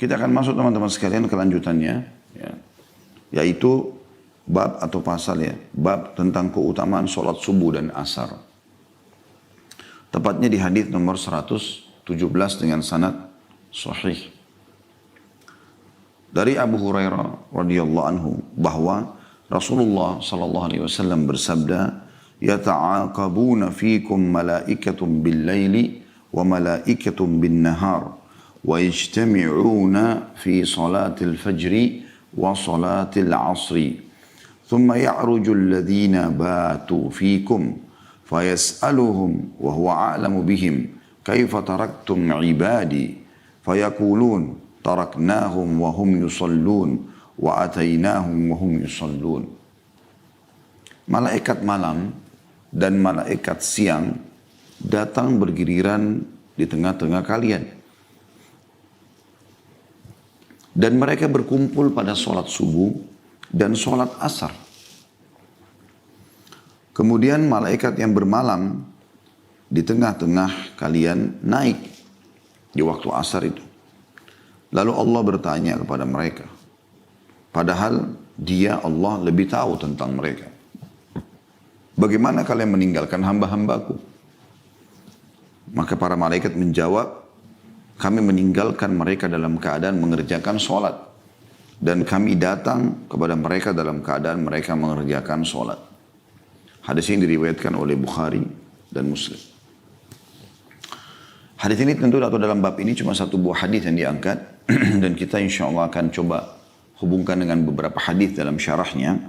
Kita akan masuk teman-teman sekalian kelanjutannya, ya, yaitu bab atau pasal ya, bab tentang keutamaan sholat subuh dan asar. Tepatnya di hadis nomor 117 dengan sanad sahih. Dari Abu Hurairah radhiyallahu anhu bahwa Rasulullah sallallahu alaihi wasallam bersabda, "Yata'aqabuna fikum malaikatun bil-laili wa malaikatun bin-nahar." ويجتمعون في صلاة الفجر وصلاة العصر ثم يعرج الذين باتوا فيكم فيسألهم وهو أعلم بهم كيف تركتم عبادي فيقولون تركناهم وهم يصلون وأتيناهم وهم يصلون. Malaikat malam dan malaikat siang datang bergiliran di tengah-tengah kalian. Dan mereka berkumpul pada sholat subuh dan sholat asar. Kemudian malaikat yang bermalam di tengah-tengah kalian naik di waktu asar itu. Lalu Allah bertanya kepada mereka. Padahal dia Allah lebih tahu tentang mereka. Bagaimana kalian meninggalkan hamba-hambaku? Maka para malaikat menjawab, kami meninggalkan mereka dalam keadaan mengerjakan sholat. Dan kami datang kepada mereka dalam keadaan mereka mengerjakan sholat. Hadis ini diriwayatkan oleh Bukhari dan Muslim. Hadis ini tentu atau dalam bab ini cuma satu buah hadis yang diangkat. Dan kita insya Allah akan coba hubungkan dengan beberapa hadis dalam syarahnya.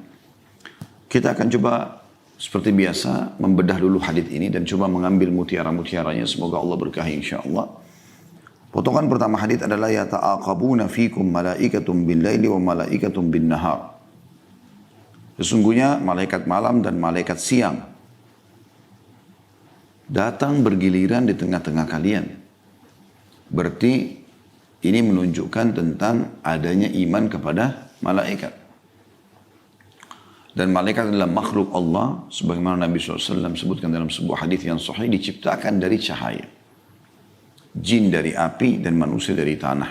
Kita akan coba seperti biasa membedah dulu hadis ini dan coba mengambil mutiara-mutiaranya. Semoga Allah berkahi insya Allah. Potongan pertama hadis adalah yata'aqabuna fikum malaikatun bil-laili wa malaikatun bin-nahar. Sesungguhnya malaikat malam dan malaikat siang datang bergiliran di tengah-tengah kalian. Berarti ini menunjukkan tentang adanya iman kepada malaikat. Dan malaikat adalah makhluk Allah sebagaimana Nabi SAW sebutkan dalam sebuah hadis yang sahih, diciptakan dari cahaya. Jin dari api dan manusia dari tanah.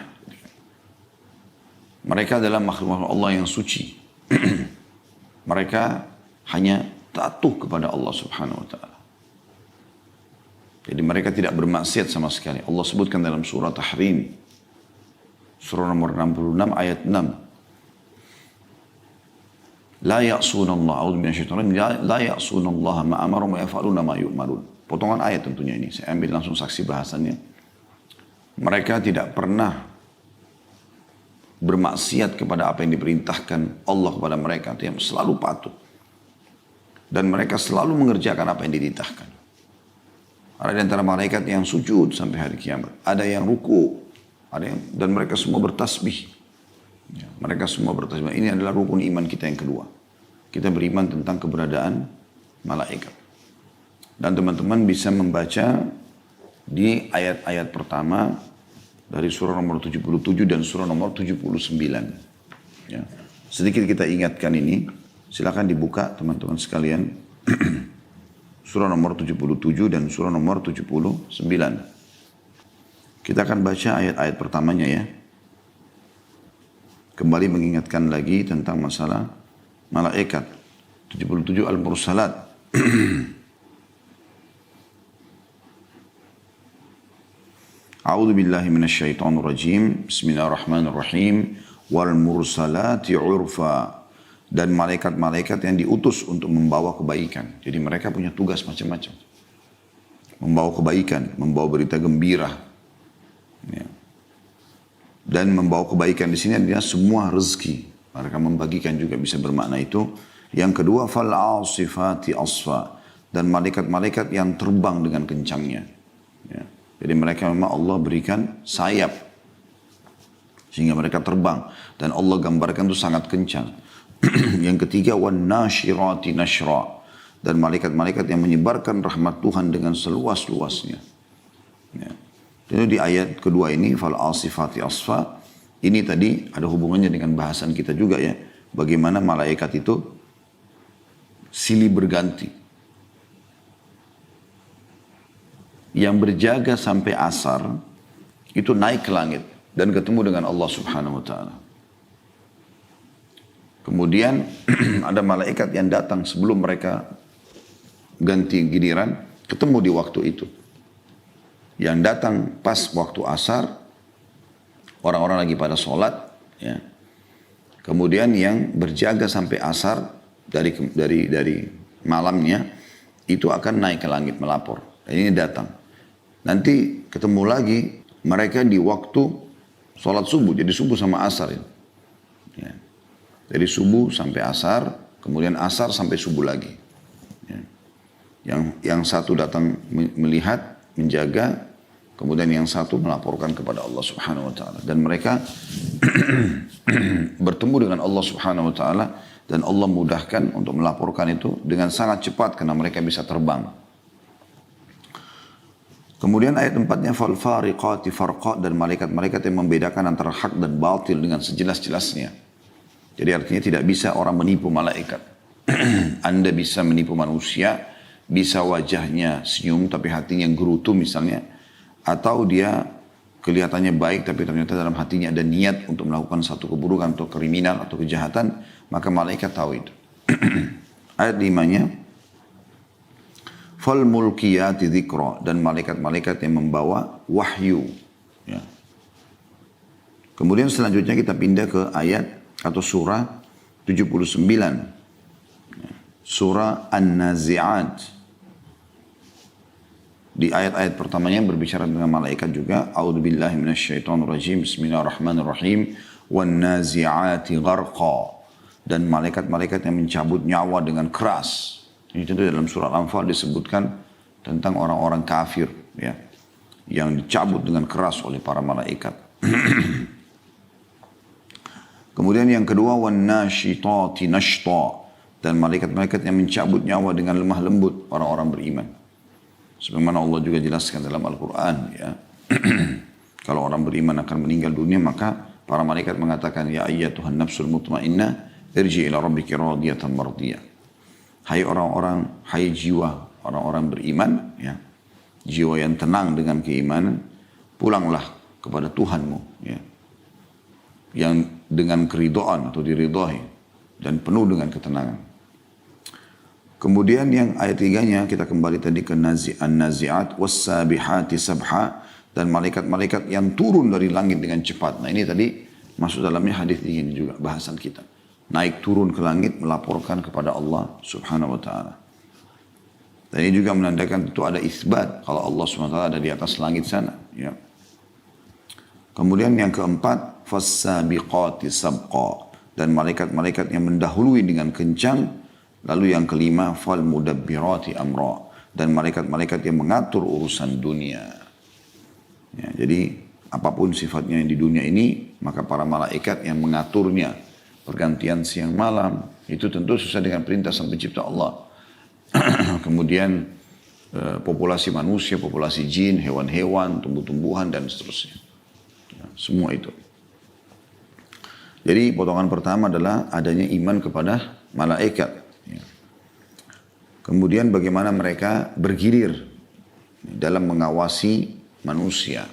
Mereka adalah makhluk Allah yang suci. Mereka hanya patuh kepada Allah Subhanahu wa taala. Jadi mereka tidak bermaksiat sama sekali. Allah sebutkan dalam surah Tahrim, surah nomor 66 ayat 6. La ya'sunallah, a'udzu minasyaitonir, la ya'sunallah ma amarum wa yaf'aluna ma yu'marun. Potongan ayat tentunya ini. Saya ambil langsung saksi bahasannya. Mereka tidak pernah bermaksiat kepada apa yang diperintahkan Allah kepada mereka. Yang selalu patuh. Dan mereka selalu mengerjakan apa yang dititahkan. Ada di antara malaikat yang sujud sampai hari kiamat. Ada yang ruku. Dan mereka semua bertasbih. Ya, mereka semua bertasbih. Ini adalah rukun iman kita yang kedua. Kita beriman tentang keberadaan malaikat. Dan teman-teman bisa membaca di ayat-ayat pertama dari surah nomor 77 dan surah nomor 79. Ya. Sedikit kita ingatkan ini. Silakan dibuka teman-teman sekalian. Surah nomor 77 dan surah nomor 79. Kita akan baca ayat-ayat pertamanya ya. Kembali mengingatkan lagi tentang masalah malaikat. 77 Al-Mursalat. A'udzu billahi minasyaitonir rajim. Bismillahirrahmanirrahim. Wal mursalati 'urfa. Dan malaikat-malaikat yang diutus untuk membawa kebaikan. Jadi mereka punya tugas macam-macam. Membawa kebaikan, membawa berita gembira. Ya. Dan membawa kebaikan di sini adalah semua rezeki. Mereka membagikan juga bisa bermakna itu. Yang kedua, fal 'asifati asfa. Dan malaikat-malaikat yang terbang dengan kencangnya. Ya. Jadi mereka memang Allah berikan sayap. Sehingga mereka terbang. Dan Allah gambarkan itu sangat kencang. Yang ketiga, wan nashirati nashra. Dan malaikat-malaikat yang menyebarkan rahmat Tuhan dengan seluas-luasnya. Ya. Jadi di ayat kedua ini, fal asifati asfa. Ini tadi ada hubungannya dengan bahasan kita juga ya. Bagaimana malaikat itu silih berganti. Yang berjaga sampai asar itu naik ke langit. dan ketemu dengan Allah Subhanahu wa taala. Kemudian ada malaikat yang datang sebelum mereka ganti giliran, ketemu di waktu itu. Yang datang pas waktu asar, orang-orang lagi pada sholat, ya. Kemudian yang berjaga sampai asar dari malamnya itu akan naik ke langit melapor. Dan ini datang. Nanti ketemu lagi mereka di waktu sholat subuh, jadi subuh sama asar ini. Ya. Dari subuh sampai asar, kemudian asar sampai subuh lagi. Ya. Yang satu datang melihat, menjaga, kemudian yang satu melaporkan kepada Allah Subhanahu wa taala. Dan mereka bertemu dengan Allah Subhanahu wa taala dan Allah mudahkan untuk melaporkan itu dengan sangat cepat karena mereka bisa terbang. Kemudian ayat 4-nya fal fariqati farqa, dan malaikat-malaikat yang membedakan antara hak dan batil dengan sejelas-jelasnya. Jadi artinya tidak bisa orang menipu malaikat. Anda bisa menipu manusia, bisa wajahnya senyum tapi hatinya gerutu misalnya, atau dia kelihatannya baik tapi ternyata dalam hatinya ada niat untuk melakukan satu keburukan atau kriminal atau kejahatan, maka malaikat tahu itu. Ayat 5-nya fal mulkiyati dzikra, dan malaikat-malaikat yang membawa wahyu, ya. Kemudian selanjutnya kita pindah ke ayat atau surah 79. Surah An-Nazi'at. Di ayat-ayat pertamanya berbicara dengan malaikat juga. A'udzubillahi minasyaitonirrajim. Bismillahirrahmanirrahim. Wan-nazi'ati gharqa. Dan malaikat-malaikat yang mencabut nyawa dengan keras. Ini tentu dalam surah Al-Anfal disebutkan tentang orang-orang kafir, ya, yang dicabut dengan keras oleh para malaikat. Kemudian yang kedua wan-nashitati nashta, dan malaikat-malaikat yang mencabut nyawa dengan lemah lembut orang-orang beriman. Sebagaimana Allah juga jelaskan dalam Al-Quran, ya. Kalau orang beriman akan meninggal dunia, maka para malaikat mengatakan, ya ayyatuhan nafsul mutmainnah, irji ila rabbiki radiyatan mardiyah. Hai orang-orang, hai jiwa orang-orang beriman, ya, jiwa yang tenang dengan keimanan, pulanglah kepada Tuhanmu, ya, yang dengan keridhaan atau diridhai dan penuh dengan ketenangan. Kemudian yang ayat 3-nya kita kembali tadi ke An-Nazi'at was-sabihati sabha, dan malaikat-malaikat yang turun dari langit dengan cepat. Nah ini tadi masuk dalamnya hadis ini juga bahasan kita. Naik turun ke langit melaporkan kepada Allah Subhanahu wa taala. Dan ini juga menandakan itu ada isbat kalau Allah Subhanahu wa taala ada di atas langit sana, ya. Kemudian yang keempat fas-sabiqati sabqa, dan malaikat-malaikat yang mendahului dengan kencang. Lalu yang kelima fal mudabbirati amra, dan malaikat-malaikat yang mengatur urusan dunia. Ya, jadi apapun sifatnya yang di dunia ini, maka para malaikat yang mengaturnya, pergantian siang malam, itu tentu sesuai dengan perintah sang pencipta Allah. Kemudian populasi manusia, populasi jin, hewan-hewan, tumbuh-tumbuhan, dan seterusnya. Ya, semua itu. Jadi potongan pertama adalah adanya iman kepada malaikat. Ya. Kemudian bagaimana mereka bergilir dalam mengawasi manusia.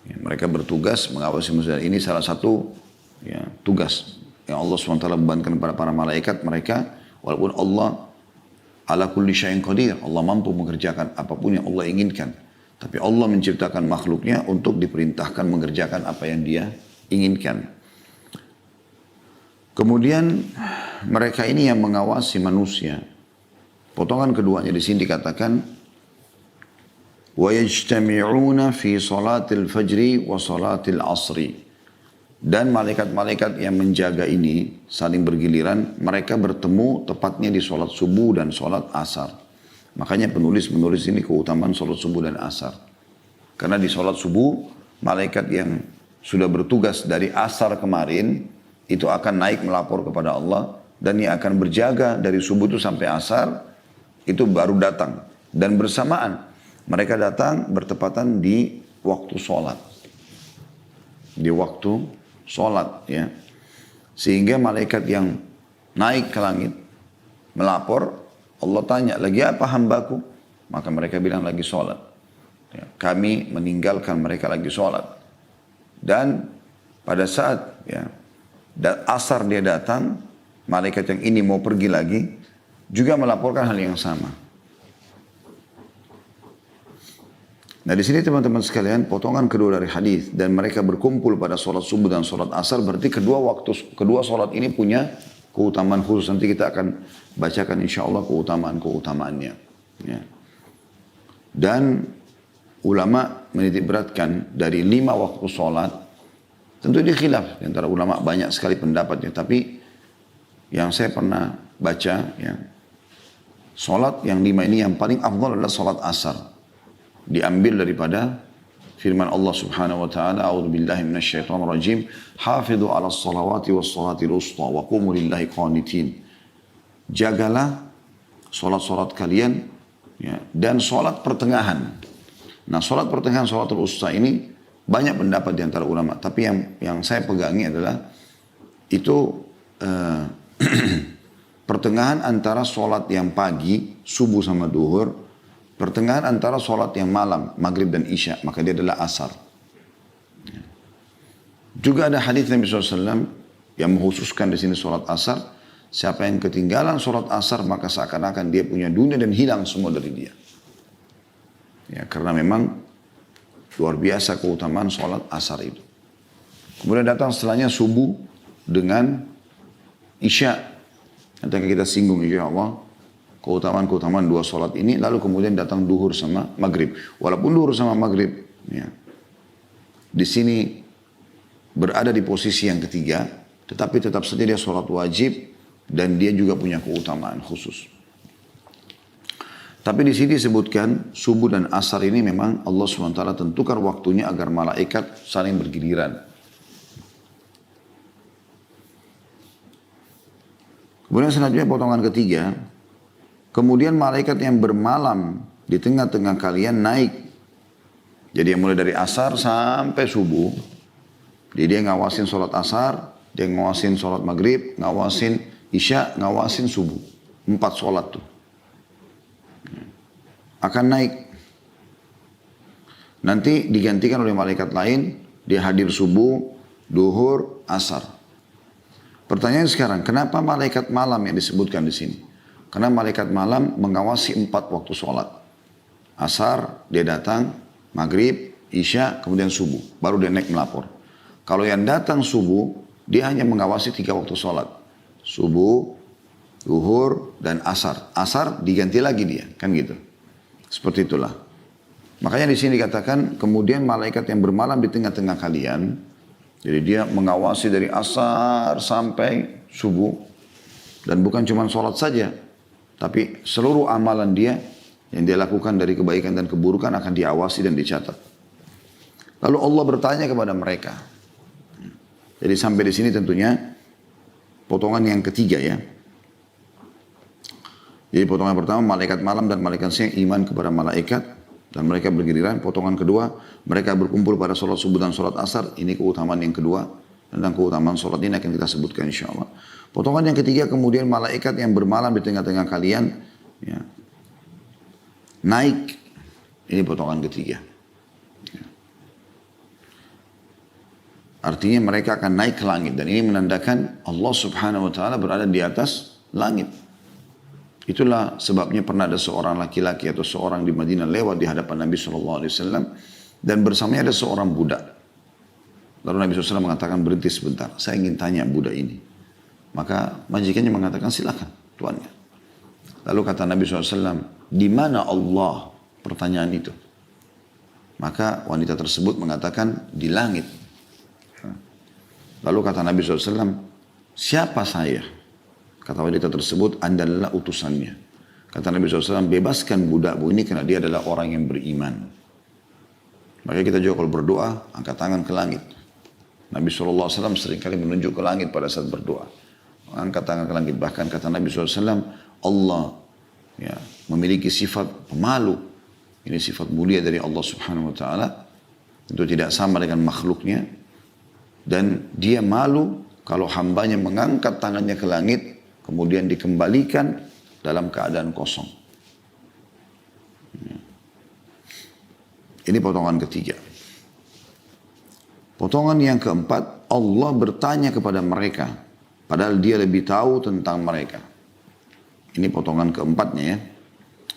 Ya, mereka bertugas mengawasi manusia. Ini salah satu, ya, tugas yang Allah SWT bebankan kepada para malaikat. Mereka, walaupun Allah ala kulli syai'in qadir, Allah mampu mengerjakan apapun yang Allah inginkan. Tapi Allah menciptakan makhluknya untuk diperintahkan mengerjakan apa yang dia inginkan. Kemudian mereka ini yang mengawasi manusia. Potongan keduanya di sini dikatakan wa yajtami'una fi salatil fajri wa salatil asri. Dan malaikat-malaikat yang menjaga ini saling bergiliran, mereka bertemu tepatnya di salat subuh dan salat asar. Makanya penulis ini keutamaan salat subuh dan asar. Karena di salat subuh malaikat yang sudah bertugas dari asar kemarin itu akan naik melapor kepada Allah, dan yang akan berjaga dari subuh itu sampai asar itu baru datang, dan bersamaan mereka datang bertepatan di waktu sholat, ya, sehingga malaikat yang naik ke langit melapor, Allah tanya, lagi apa hambaku? Maka mereka bilang lagi sholat, ya, kami meninggalkan mereka lagi sholat. Dan pada saat ya asar dia datang, malaikat yang ini mau pergi lagi, juga melaporkan hal yang sama. Nah di sini teman-teman sekalian, potongan kedua dari hadis dan mereka berkumpul pada sholat subuh dan sholat asar, berarti kedua sholat ini punya keutamaan khusus. Nanti kita akan bacakan insya Allah keutamaannya. Ya. Dan ulama menitik beratkan dari 5 waktu sholat, tentu ini khilaf antara ulama, banyak sekali pendapatnya, tapi yang saya pernah baca, ya, sholat yang 5 ini yang paling afdal adalah sholat asar. Diambil daripada firman Allah Subhanahu wa taala, a'udzubillahi minasyaitonir rajim, hafidhu 'alas shalawati was shalatil wusta wa qumu lillahi qanitin. Jagalah salat-salat kalian, ya, dan salat pertengahan. Nah, salat pertengahan, salatul wusta ini banyak pendapat di antara ulama, tapi yang saya pegangi adalah itu pertengahan antara salat yang pagi, subuh sama duhur, pertengahan antara sholat yang malam, maghrib dan isya, maka dia adalah asar. Juga ada hadis Nabi SAW yang mengkhususkan di sini sholat asar. Siapa yang ketinggalan sholat asar, maka seakan-akan dia punya dunia dan hilang semua dari dia. Ya, karena memang luar biasa keutamaan sholat asar itu. Kemudian datang setelahnya subuh dengan isya. Nanti akan kita singgung insya Allah keutamaan-keutamaan 2 sholat ini, lalu kemudian datang duhur sama maghrib. Walaupun duhur sama maghrib, ya, di sini berada di posisi yang ketiga, tetapi tetap saja dia sholat wajib dan dia juga punya keutamaan khusus. Tapi di sini disebutkan subuh dan asar ini memang Allah SWT tentukan waktunya agar malaikat saling bergiliran. Kemudian selanjutnya potongan ketiga, kemudian malaikat yang bermalam di tengah-tengah kalian naik. Jadi yang mulai dari asar sampai subuh. Jadi dia ngawasin sholat asar, dia ngawasin sholat maghrib, ngawasin isya, ngawasin subuh. 4 sholat tuh. Akan naik. Nanti digantikan oleh malaikat lain, dia hadir subuh, duhur, asar. Pertanyaan sekarang, kenapa malaikat malam yang disebutkan di sini? Karena malaikat malam mengawasi 4 waktu sholat. Asar, dia datang, maghrib, isya, kemudian subuh. Baru dia naik melapor. Kalau yang datang subuh, dia hanya mengawasi 3 waktu sholat. Subuh, zuhur, dan asar. Asar diganti lagi dia, kan gitu. Seperti itulah. Makanya di sini dikatakan, kemudian malaikat yang bermalam di tengah-tengah kalian, jadi dia mengawasi dari asar sampai subuh. Dan bukan cuma sholat saja, tapi seluruh amalan dia yang dia lakukan dari kebaikan dan keburukan akan diawasi dan dicatat. Lalu Allah bertanya kepada mereka. Jadi sampai di sini tentunya potongan yang ketiga ya. Jadi potongan pertama malaikat malam dan malaikat siang iman kepada malaikat dan mereka bergiliran. Potongan kedua mereka berkumpul pada sholat subuh dan sholat asar. Ini keutamaan yang kedua. Tentang keutamaan sholat ini akan kita sebutkan insya Allah. Potongan yang ketiga kemudian malaikat yang bermalam di tengah-tengah kalian ya, naik. Ini potongan ketiga. Ya. Artinya mereka akan naik ke langit. Dan ini menandakan Allah Subhanahu wa ta'ala berada di atas langit. Itulah sebabnya pernah ada seorang laki-laki atau seorang di Madinah lewat di hadapan Nabi SAW. Dan bersamanya ada seorang budak. Lalu Nabi SAW mengatakan berhenti sebentar. Saya ingin tanya budak ini. Maka majikannya mengatakan silakan tuannya. Lalu kata Nabi SAW, di mana Allah? Pertanyaan itu. Maka wanita tersebut mengatakan di langit. Lalu kata Nabi SAW, siapa saya? Kata wanita tersebut, Anda adalah utusannya. Kata Nabi SAW, bebaskan budakmu ini karena dia adalah orang yang beriman. Maka kita juga kalau berdoa, angkat tangan ke langit. Nabi SAW seringkali menunjuk ke langit pada saat berdoa. Angkat tangan ke langit. Bahkan kata Nabi SAW, Allah ya, memiliki sifat pemalu. Ini sifat mulia dari Allah Subhanahu Wa Taala. Itu tidak sama dengan makhluknya. Dan dia malu kalau hambanya mengangkat tangannya ke langit, kemudian dikembalikan dalam keadaan kosong. Ini potongan ketiga. Potongan yang keempat, Allah bertanya kepada mereka, padahal dia lebih tahu tentang mereka. Ini potongan keempatnya ya.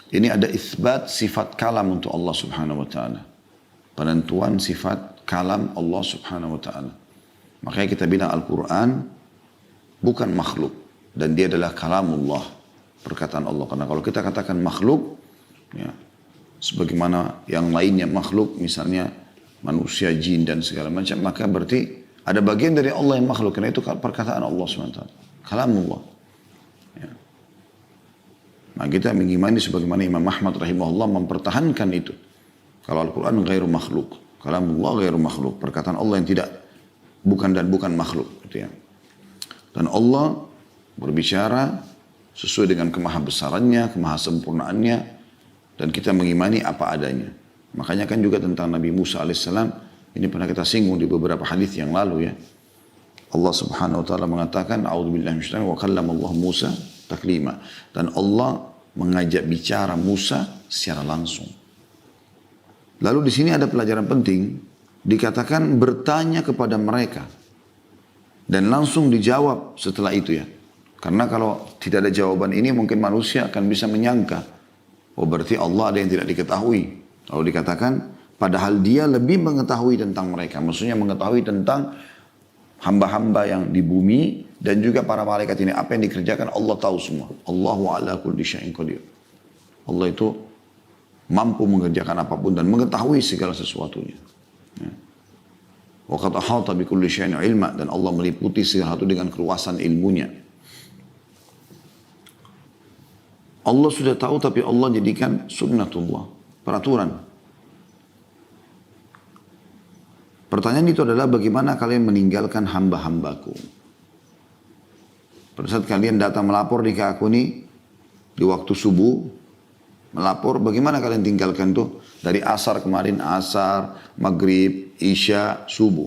Ini ada isbat sifat kalam untuk Allah subhanahu wa ta'ala. Penentuan sifat kalam Allah subhanahu wa ta'ala. Makanya kita bilang Al-Quran bukan makhluk. Dan dia adalah kalamullah, perkataan Allah. Karena kalau kita katakan makhluk, ya, sebagaimana yang lainnya makhluk, misalnya manusia, jin dan segala macam, maka berarti ada bagian dari Allah yang makhluk. Karena itu perkataan Allah SWT. Kalamullah. Ya. Nah kita mengimani sebagaimana Imam Ahmad rahimahullah mempertahankan itu. Kalau Al-Quran ghairu makhluk. Kalamullah ghairu makhluk. Perkataan Allah yang bukan makhluk. Gitu ya. Dan Allah berbicara sesuai dengan kemahabesarannya, kemahasempurnaannya, dan kita mengimani apa adanya. Makanya kan juga tentang Nabi Musa alaihissalam, ini pernah kita singgung di beberapa hadis yang lalu ya. Allah subhanahu wa ta'ala mengatakan, A'udzubillahi minasyaitonir rajim, wa kallama Allah Musa taklima. Dan Allah mengajak bicara Musa secara langsung. Lalu di sini ada pelajaran penting, dikatakan bertanya kepada mereka. Dan langsung dijawab setelah itu ya. Karena kalau tidak ada jawaban ini mungkin manusia akan bisa menyangka, oh berarti Allah ada yang tidak diketahui. Lalu dikatakan, padahal dia lebih mengetahui tentang mereka. Maksudnya mengetahui tentang hamba-hamba yang di bumi dan juga para malaikat ini. Apa yang dikerjakan Allah tahu semua. Allahu ala kulli syai'in qadir. Allah itu mampu mengerjakan apapun dan mengetahui segala sesuatunya. Ya. Wa qad ahata bi kulli syai'in ilma, dan Allah meliputi segala sesuatu dengan keluasan ilmunya. Allah sudah tahu tapi Allah jadikan sunnatullah, peraturan. Pertanyaan itu adalah bagaimana kalian meninggalkan hamba-hambaku. Pada saat kalian datang melapor ke aku nih di waktu subuh, melapor, bagaimana kalian tinggalkan tuh? Dari asar kemarin, asar, maghrib, isya, subuh.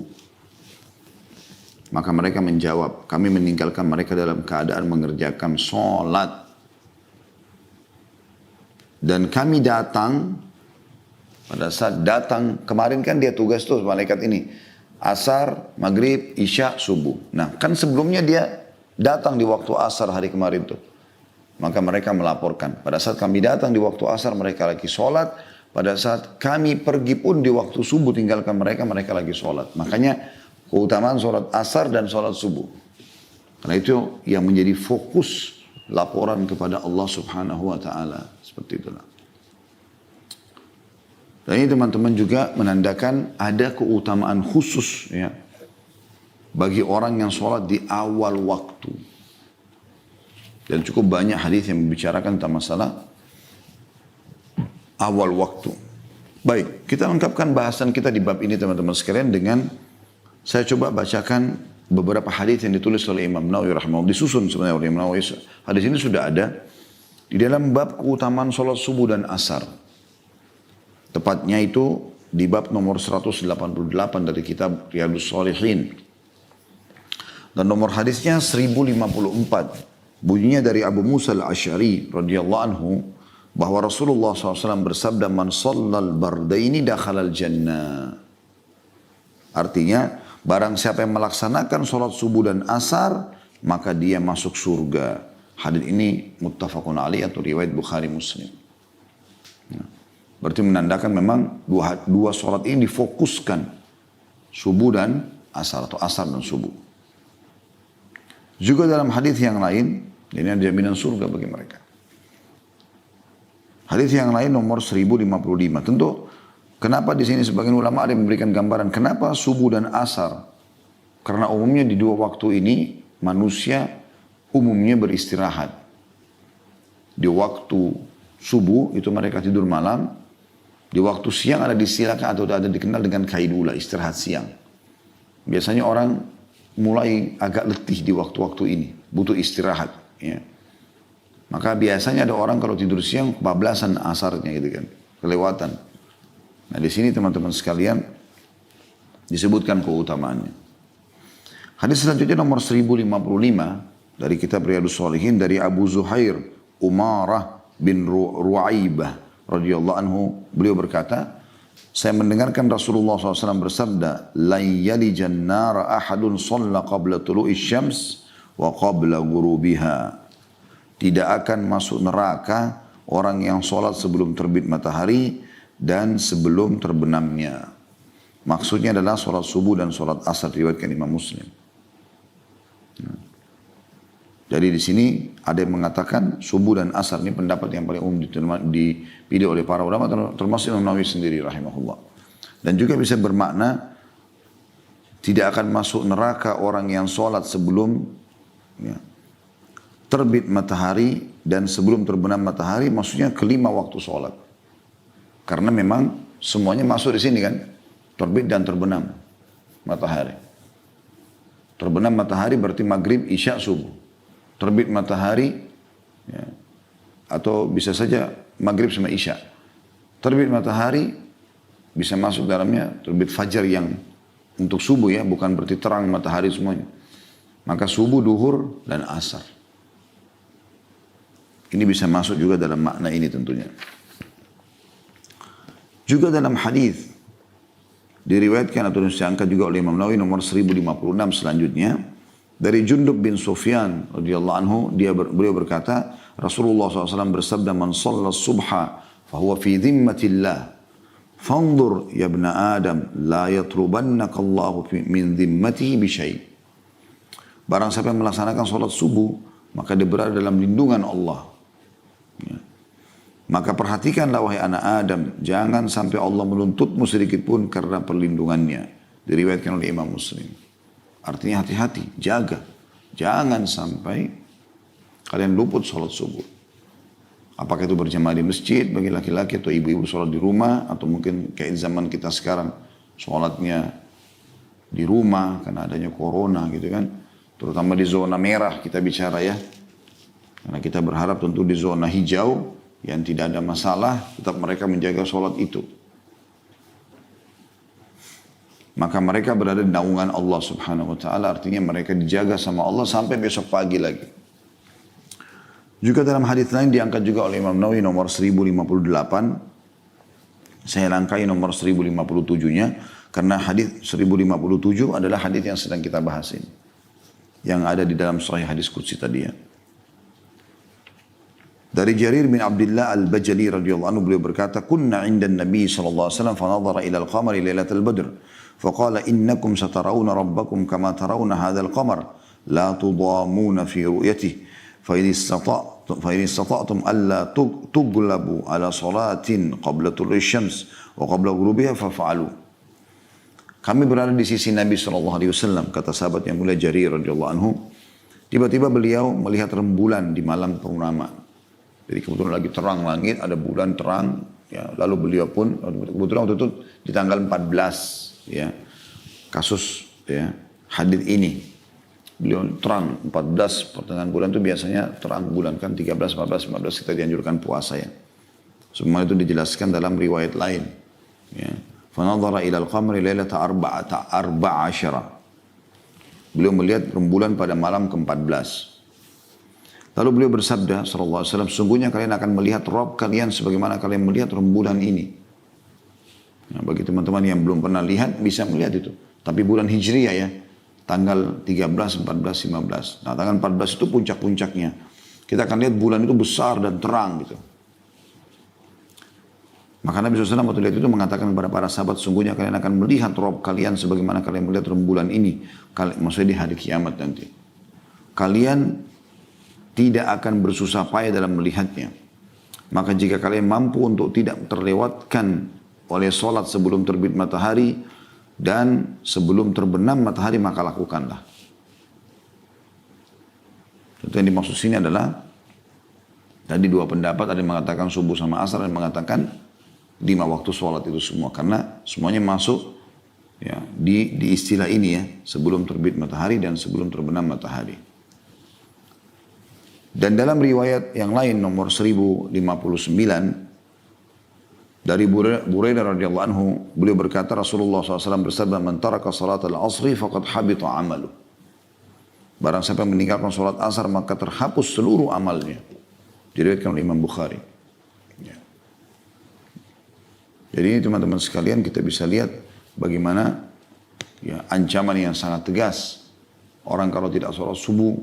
Maka mereka menjawab, kami meninggalkan mereka dalam keadaan mengerjakan sholat. Dan kami datang, pada saat datang, kemarin kan dia tugas tuh malaikat ini. Asar, maghrib, isya, subuh. Nah kan sebelumnya dia datang di waktu asar hari kemarin tuh. Maka mereka melaporkan. Pada saat kami datang di waktu asar mereka lagi sholat. Pada saat kami pergi pun di waktu subuh tinggalkan mereka, mereka lagi sholat. Makanya keutamaan sholat asar dan sholat subuh. Karena itu yang menjadi fokus laporan kepada Allah subhanahu wa ta'ala. Seperti itulah. Dan ini teman-teman juga menandakan ada keutamaan khusus ya, bagi orang yang sholat di awal waktu. Dan cukup banyak hadis yang membicarakan tentang masalah awal waktu. Baik, kita lengkapkan bahasan kita di bab ini teman-teman sekalian dengan saya coba bacakan beberapa hadis yang ditulis oleh Imam Nawawi rahimahullah, disusun sebenarnya oleh Imam Nawawi. Hadis ini sudah ada di dalam bab keutamaan sholat subuh dan asar. Tepatnya itu di bab nomor 188 dari kitab Riyadhus Shalihin. Dan nomor hadisnya 1054. Bunyinya dari Abu Musa al-Asy'ari radhiyallahu anhu bahwa Rasulullah SAW bersabda, man shallal bardaini dakhalal jannah. Artinya, barang siapa yang melaksanakan sholat subuh dan asar, maka dia masuk surga. Hadis ini muttafaqun alaih atau riwayat Bukhari Muslim. Ya. Berarti menandakan memang dua sholat ini difokuskan. Subuh dan asar atau asar dan subuh. Juga dalam hadis yang lain, ini ada jaminan surga bagi mereka. Hadis yang lain nomor 1055. Tentu kenapa di sini sebagian ulama ada yang memberikan gambaran kenapa subuh dan asar? Karena umumnya di dua waktu ini manusia umumnya beristirahat. Di waktu subuh itu mereka tidur malam. Di waktu siang ada disilakan atau ada dikenal dengan kailula, istirahat siang. Biasanya orang mulai agak letih di waktu-waktu ini, butuh istirahat. Ya. Maka biasanya ada orang kalau tidur siang kebablasan asarnya gitu kan, kelewatan. Nah di sini teman-teman sekalian disebutkan keutamaannya. Hadis selanjutnya nomor 1055 dari kitab Riyadhus Shalihin dari Abu Zuhair Umarah bin Ru'aibah radhiyallahu anhu, beliau berkata, Saya mendengarkan Rasulullah SAW bersabda, "La yalijan nara ahadun shalla qabla tulu'i syams wa qabla ghurubiha." Tidak akan masuk neraka orang yang sholat sebelum terbit matahari dan sebelum terbenamnya. Maksudnya adalah sholat subuh dan sholat asar, riwayatkan Imam Muslim. Jadi di sini ada yang mengatakan subuh dan asar, ini pendapat yang paling umum dipilih oleh para ulama, termasuk Imam Nawawi sendiri rahimahullah. Dan juga bisa bermakna tidak akan masuk neraka orang yang sholat sebelum terbit matahari dan sebelum terbenam matahari, maksudnya kelima waktu sholat. Karena memang semuanya masuk di sini kan, terbit dan terbenam matahari. Terbenam matahari berarti maghrib, isya, subuh. Terbit matahari, ya, atau bisa saja maghrib sama isya. Terbit matahari bisa masuk dalamnya terbit fajar yang untuk subuh ya, bukan berarti terang matahari semuanya. Maka subuh, duhur, dan asar. Ini bisa masuk juga dalam makna ini tentunya. Juga dalam hadis diriwayatkan atau diangkat juga oleh Imam Nawawi nomor 1056 selanjutnya dari Jundub bin Sufyan radhiyallahu anhu, beliau berkata, Rasulullah SAW bersabda, "Man shalla subha fahuwa fi dhimmatillah. Fanzur ya ibna Adam la yatrubannaka Allahu min dhimmatihi bi syai'." Barang siapa yang melaksanakan salat subuh, maka dia berada dalam lindungan Allah. Ya. Maka perhatikanlah wahai anak Adam, jangan sampai Allah menuntutmu sedikit pun karena perlindungannya. Diriwayatkan oleh Imam Muslim. Artinya hati-hati, jaga. Jangan sampai kalian luput sholat subuh. Apakah itu berjamaah di masjid bagi laki-laki atau ibu-ibu sholat di rumah, atau mungkin kayak zaman kita sekarang sholatnya di rumah karena adanya corona gitu kan. Terutama di zona merah kita bicara ya. Karena kita berharap tentu di zona hijau yang tidak ada masalah, tetap mereka menjaga sholat itu. Maka mereka berada di naungan Allah subhanahu wa ta'ala, artinya mereka dijaga sama Allah sampai besok pagi lagi. Juga dalam hadis lain diangkat juga oleh Imam Nawawi nomor 1058. Saya langkai nomor 1057-nya, karena hadis 1057 adalah hadis yang sedang kita bahas ini. Yang ada di dalam sahih hadis qudsi tadi ya. Dari Jarir bin Abdullah al-Bajali radhiyallahu anhu, beliau berkata, "Kunna 'inda an-nabi sallallahu alaihi wasallam fa nadhara ila al-qamari lailatal badr, fa qala innakum satarawna rabbakum kama tarawna hadzal qamar, la tudamuna fi ru'yatihi, fa in istata'tum alla tughlabu ala salatin qabla tulu'i syams wa qabla ghurubiha faf'alu." Kami berada di sisi Nabi sallallahu alaihi wasallam, kata sahabat yang mulia Jarir radhiyallahu anhu, tiba-tiba beliau melihat rembulan di malam purnama. Jadi kebetulan lagi terang langit, ada bulan terang. Ya, lalu beliau pun, kebetulan waktu itu di tanggal 14, ya, kasus ya, hadis ini. Beliau terang, 14 pertengahan bulan itu biasanya terang bulan kan, 13, 14, 15 kita dianjurkan puasa ya. Semua itu dijelaskan dalam riwayat lain. Ya. Fanadhara ilal qamri lailata arba'asyara. Beliau melihat rembulan pada malam ke-14. Lalu beliau bersabda sallallahu alaihi wasallam, sungguhnya kalian akan melihat Rabb kalian sebagaimana kalian melihat rembulan ini. Nah, bagi teman-teman yang belum pernah lihat bisa melihat itu. Tapi bulan Hijriyah ya, tanggal 13, 14, 15. Nah, tanggal 14 itu puncak-puncaknya. Kita akan lihat bulan itu besar dan terang gitu. Maka Nabi SAW waktu lihat itu mengatakan kepada para sahabat, sungguhnya kalian akan melihat Rabb kalian sebagaimana kalian melihat rembulan ini. Maksudnya di hari kiamat nanti. Kalian tidak akan bersusah payah dalam melihatnya. Maka jika kalian mampu untuk tidak terlewatkan oleh sholat sebelum terbit matahari dan sebelum terbenam matahari, maka lakukanlah. Tentu yang dimaksud sini adalah tadi dua pendapat, ada yang mengatakan subuh sama asar, ada yang mengatakan 5 waktu sholat itu semua. Karena semuanya masuk ya, di istilah ini ya, sebelum terbit matahari dan sebelum terbenam matahari. Dan dalam riwayat yang lain nomor 1059 dari Buraidah radhiyallahu anhu, beliau berkata Rasulullah SAW bersabda, "Man taraka salat al-asri faqad habita amalu." Barang siapa meninggalkan salat asar maka terhapus seluruh amalnya. Diriwayatkan oleh Imam Bukhari. Ya. Jadi teman-teman sekalian kita bisa lihat bagaimana ya ancaman yang sangat tegas. Orang kalau tidak sholat subuh,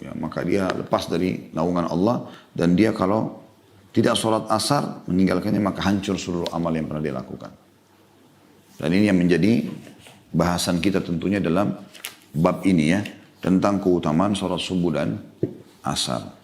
ya, maka dia lepas dari naungan Allah. Dan dia kalau tidak sholat asar, meninggalkannya, maka hancur seluruh amal yang pernah dia lakukan. Dan ini yang menjadi bahasan kita tentunya dalam bab ini ya. Tentang keutamaan sholat subuh dan asar.